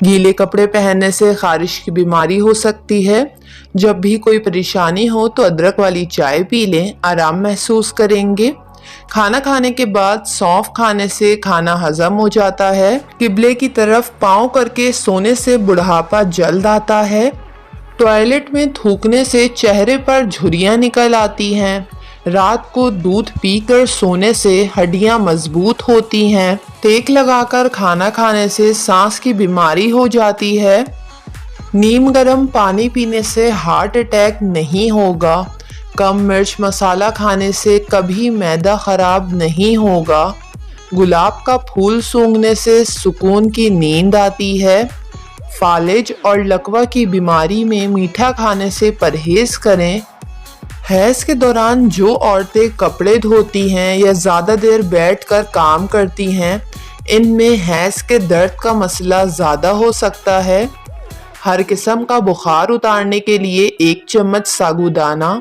गीले कपड़े पहनने से खारिश की बीमारी हो सकती है। जब भी कोई परेशानी हो तो अदरक वाली चाय पी लें, आराम महसूस करेंगे। खाना खाने के बाद सौंफ खाने से खाना हजम हो जाता है। किबले की तरफ पाँव करके सोने से बुढ़ापा जल्द आता है। टॉयलेट में थूकने से चेहरे पर झुर्रियाँ निकल आती हैं। रात को दूध पीकर सोने से हड्डियां मजबूत होती हैं। तेल लगाकर खाना खाने से सांस की बीमारी हो जाती है। नीम गर्म पानी पीने से हार्ट अटैक नहीं होगा। कम मिर्च मसाला खाने से कभी मैदा खराब नहीं होगा। गुलाब का फूल सूंघने से सुकून की नींद आती है। फालिज और लकवा की बीमारी में मीठा खाने से परहेज करें। हैज़ के दौरान जो औरतें कपड़े धोती हैं या ज़्यादा देर बैठकर काम करती हैं, इनमें हैज़ के दर्द का मसला ज़्यादा हो सकता है। हर किस्म का बुखार उतारने के लिए 1 चम्मच साबूदाना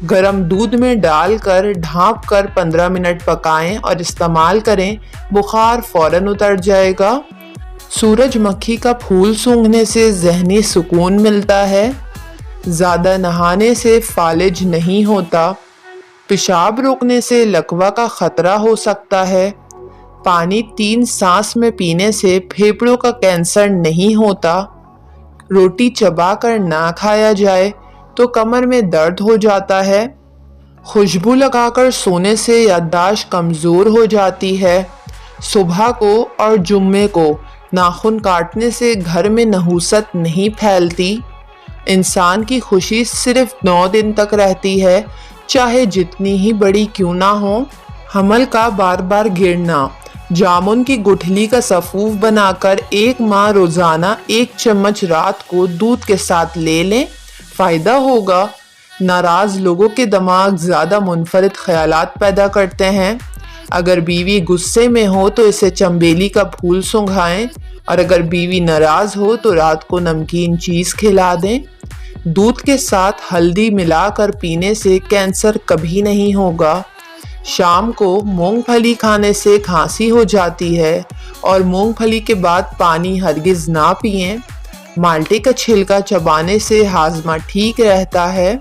गरम दूध में डालकर ढाँप कर 15 मिनट पकाएं और इस्तेमाल करें। बुखार फौरन उतर जाएगा। सूरजमुखी का फूल सूंघने से ज़हनी सुकून मिलता है। ज़्यादा नहाने से फालिज नहीं होता। पेशाब रोकने से लकवा का ख़तरा हो सकता है। पानी 3 सांस में पीने से फेफड़ों का कैंसर नहीं होता। रोटी चबाकर ना खाया जाए तो कमर में दर्द हो जाता है। खुशबू लगाकर सोने से याददाश्त कमज़ोर हो जाती है। सुबह को और जुम्मे को नाखून काटने से घर में नहूसत नहीं फैलती। इंसान की खुशी सिर्फ 9 दिन तक रहती है, चाहे जितनी ही बड़ी क्यों ना हो। हमल का बार बार गिरना। जामुन की गुठली का सफूफ बनाकर 1 माह रोज़ाना 1 चम्मच रात को दूध के साथ ले लें, फ़ायदा होगा। नाराज़ लोगों के दिमाग ज़्यादा मुनफरिद ख्यालात पैदा करते हैं। अगर बीवी गुस्से में हो तो इसे चंबेली का फूल सूंघाएं, और अगर बीवी नाराज़ हो तो रात को नमकीन चीज़ खिला दें। दूध के साथ हल्दी मिलाकर पीने से कैंसर कभी नहीं होगा। शाम को मूंगफली खाने से खांसी हो जाती है, और मूंगफली के बाद पानी हरगिज़ ना पिएं। माल्टे का छिलका चबाने से हाजमा ठीक रहता है।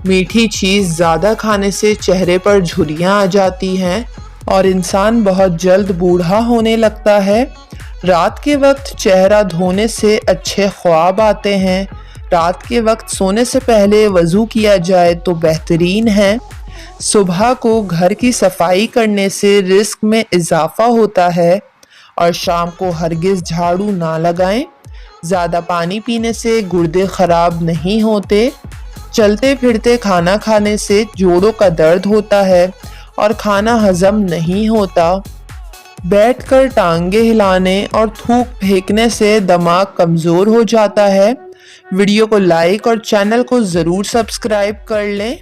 मीठी चीज़ ज़्यादा खाने से चेहरे पर झुर्रियाँ आ जाती हैं और इंसान बहुत जल्द बूढ़ा होने लगता है। रात के वक्त चेहरा धोने से अच्छे ख्वाब आते हैं। रात के वक्त सोने से पहले वज़ू किया जाए तो बेहतरीन है। सुबह को घर की सफाई करने से रिस्क में इजाफा होता है, और शाम को हरगिज़ झाड़ू ना लगाएं। ज़्यादा पानी पीने से गुर्दे ख़राब नहीं होते। चलते फिरते खाना खाने से जोड़ों का दर्द होता है और खाना हजम नहीं होता। बैठकर टांगे हिलाने और थूक फेंकने से दिमाग कमज़ोर हो जाता है। वीडियो को लाइक और चैनल को ज़रूर सब्सक्राइब कर लें।